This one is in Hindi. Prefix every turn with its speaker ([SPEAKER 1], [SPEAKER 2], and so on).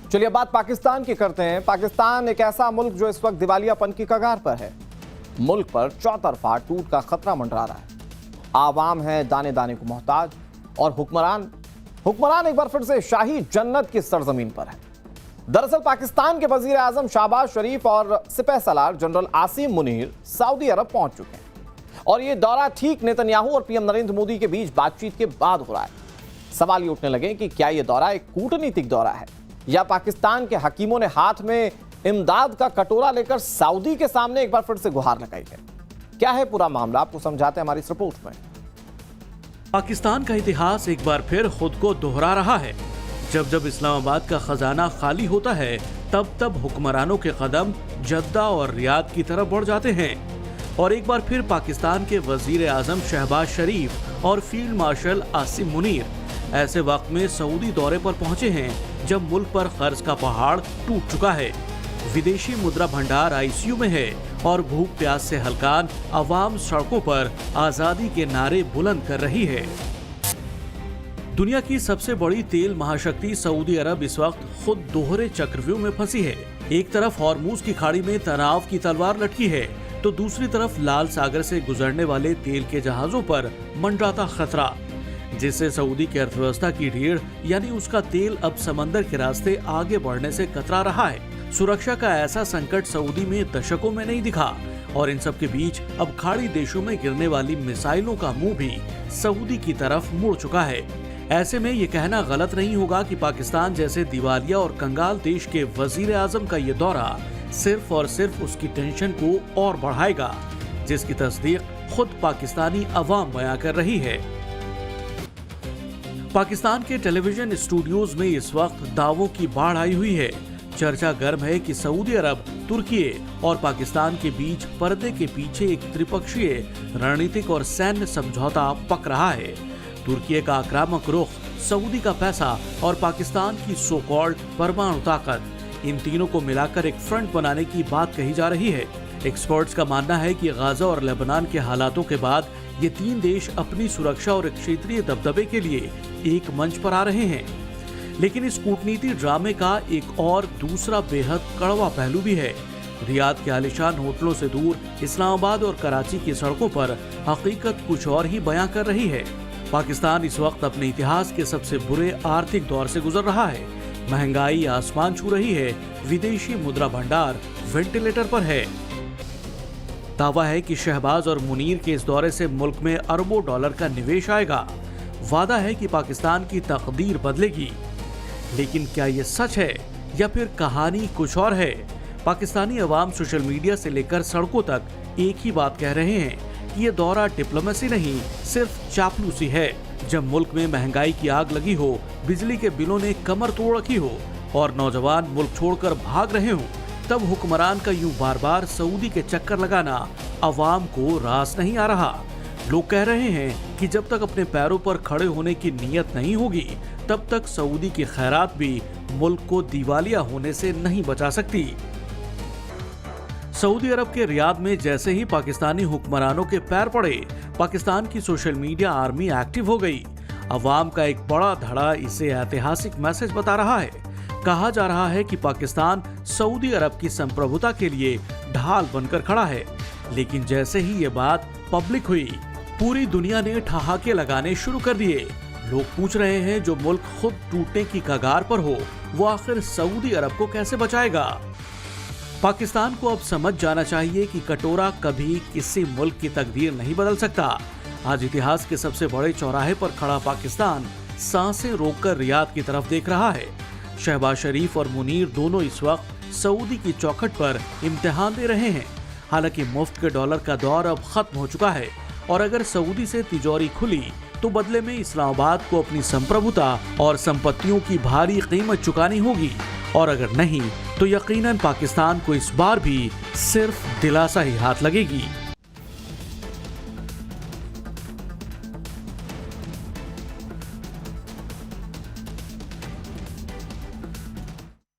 [SPEAKER 1] चलिए बात पाकिस्तान की करते हैं। पाकिस्तान एक ऐसा मुल्क जो इस वक्त दिवालियापन की कगार पर है। मुल्क पर चौतरफा टूट का खतरा मंडरा रहा है। आवाम है दाने दाने को मोहताज और हुक्मरान एक बार फिर से शाही जन्नत की सरजमीन पर है। दरअसल पाकिस्तान के वजीर आजम शहबाज शरीफ और सिपह सलार जनरल आसिम मुनीर सऊदी अरब पहुंच चुके हैं और ये दौरा ठीक नेतन्याहू और पीएम नरेंद्र मोदी के बीच बातचीत के बाद हो रहा है। सवाल ये उठने लगे कि क्या ये दौरा एक कूटनीतिक दौरा है या पाकिस्तान के हकीमों ने हाथ में इमदाद का कटोरा लेकर सऊदी के सामने एक बार फिर से गुहार लगाई है। क्या है पूरा मामला, आपको समझाते हैं हमारी इस रिपोर्ट में।
[SPEAKER 2] पाकिस्तान का इतिहास एक बार फिर खुद को दोहरा रहा है। जब जब इस्लामाबाद का खजाना खाली होता है तब तब हुक्मरानों के कदम जद्दा और रियाद की तरफ बढ़ जाते हैं और एक बार फिर पाकिस्तान के वजीर आजम शहबाज शरीफ और फील्ड मार्शल आसिम मुनीर ऐसे वक्त में सऊदी दौरे पर पहुंचे हैं जब मुल्क पर कर्ज का पहाड़ टूट चुका है। विदेशी मुद्रा भंडार आईसीयू में है और भूख प्यास से हलकान अवाम सड़कों पर आजादी के नारे बुलंद कर रही है। दुनिया की सबसे बड़ी तेल महाशक्ति सऊदी अरब इस वक्त खुद दोहरे चक्रव्यूह में फंसी है। एक तरफ हॉर्मूज की खाड़ी में तनाव की तलवार लटकी है तो दूसरी तरफ लाल सागर से गुजरने वाले तेल के जहाजों पर मंडराता खतरा, जिससे सऊदी की अर्थव्यवस्था की रीढ़ यानी उसका तेल अब समंदर के रास्ते आगे बढ़ने से कतरा रहा है। सुरक्षा का ऐसा संकट सऊदी में दशकों में नहीं दिखा और इन सब के बीच अब खाड़ी देशों में गिरने वाली मिसाइलों का मुंह भी सऊदी की तरफ मुड़ चुका है। ऐसे में ये कहना गलत नहीं होगा कि पाकिस्तान जैसे दिवालिया और कंगाल देश के वजीर आजम का ये दौरा सिर्फ और सिर्फ उसकी टेंशन को और बढ़ाएगा, जिसकी तस्दीक खुद पाकिस्तानी अवाम बयां कर रही है। पाकिस्तान के टेलीविजन स्टूडियोज में इस वक्त दावों की बाढ़ आई हुई है। चर्चा गर्म है कि सऊदी अरब, तुर्की और पाकिस्तान के बीच पर्दे के पीछे एक त्रिपक्षीय रणनीतिक और सैन्य समझौता पक रहा है। तुर्की का आक्रामक रुख, सऊदी का पैसा और पाकिस्तान की सो कॉल्ड परमाणु ताकत, इन तीनों को मिलाकर एक फ्रंट बनाने की बात कही जा रही है। एक्सपर्ट्स का मानना है कि गाजा और लेबनान के हालातों के बाद ये तीन देश अपनी सुरक्षा और क्षेत्रीय दबदबे के लिए एक मंच पर आ रहे हैं। लेकिन इस कूटनीति ड्रामे का एक और दूसरा बेहद कड़वा पहलू भी है। रियाद के आलीशान होटलों से दूर इस्लामाबाद और कराची की सड़कों पर हकीकत कुछ और ही बयां कर रही है। पाकिस्तान इस वक्त अपने इतिहास के सबसे बुरे आर्थिक दौर से गुजर रहा है। महंगाई आसमान छू रही है, विदेशी मुद्रा भंडार वेंटिलेटर पर है। दावा है कि शहबाज और मुनीर के इस दौरे से मुल्क में अरबों डॉलर का निवेश आएगा। वादा है कि पाकिस्तान की तकदीर बदलेगी। लेकिन क्या ये सच है या फिर कहानी कुछ और है? पाकिस्तानी अवाम सोशल मीडिया से लेकर सड़कों तक एक ही बात कह रहे हैं कि ये दौरा डिप्लोमेसी नहीं, सिर्फ चापलूसी है। जब मुल्क में महंगाई की आग लगी हो, बिजली के बिलों ने कमर तोड़ रखी हो और नौजवान मुल्क छोड़कर भाग रहे हो, तब हुक्मरान का यूं बार बार सऊदी के चक्कर लगाना अवाम को रास नहीं आ रहा। लोग कह रहे हैं कि जब तक अपने पैरों पर खड़े होने की नीयत नहीं होगी तब तक सऊदी की खैरात भी मुल्क को दिवालिया होने से नहीं बचा सकती। सऊदी अरब के रियाद में जैसे ही पाकिस्तानी हुक्मरानों के पैर पड़े, पाकिस्तान की सोशल मीडिया आर्मी एक्टिव हो गई। अवाम का एक बड़ा धड़ा इसे ऐतिहासिक मैसेज बता रहा है। कहा जा रहा है कि पाकिस्तान सऊदी अरब की संप्रभुता के लिए ढाल बनकर खड़ा है। लेकिन जैसे ही ये बात पब्लिक हुई, पूरी दुनिया ने ठहाके लगाने शुरू कर दिए। लोग पूछ रहे हैं जो मुल्क खुद टूटने की कगार पर हो, वो आखिर सऊदी अरब को कैसे बचाएगा? पाकिस्तान को अब समझ जाना चाहिए कि कटोरा कभी किसी मुल्क की तकदीर नहीं बदल सकता। आज इतिहास के सबसे बड़े चौराहे पर खड़ा पाकिस्तान सांसें रोककर रियाद की तरफ देख रहा है। शहबाज शरीफ और मुनीर दोनों इस वक्त सऊदी की चौखट पर इम्तिहान दे रहे हैं। हालांकि मुफ्त के डॉलर का दौर अब खत्म हो चुका है और अगर सऊदी से तिजोरी खुली तो बदले में इस्लामाबाद को अपनी संप्रभुता और संपत्तियों की भारी कीमत चुकानी होगी और अगर नहीं तो यकीनन पाकिस्तान को इस बार भी सिर्फ दिलासा ही हाथ लगेगी।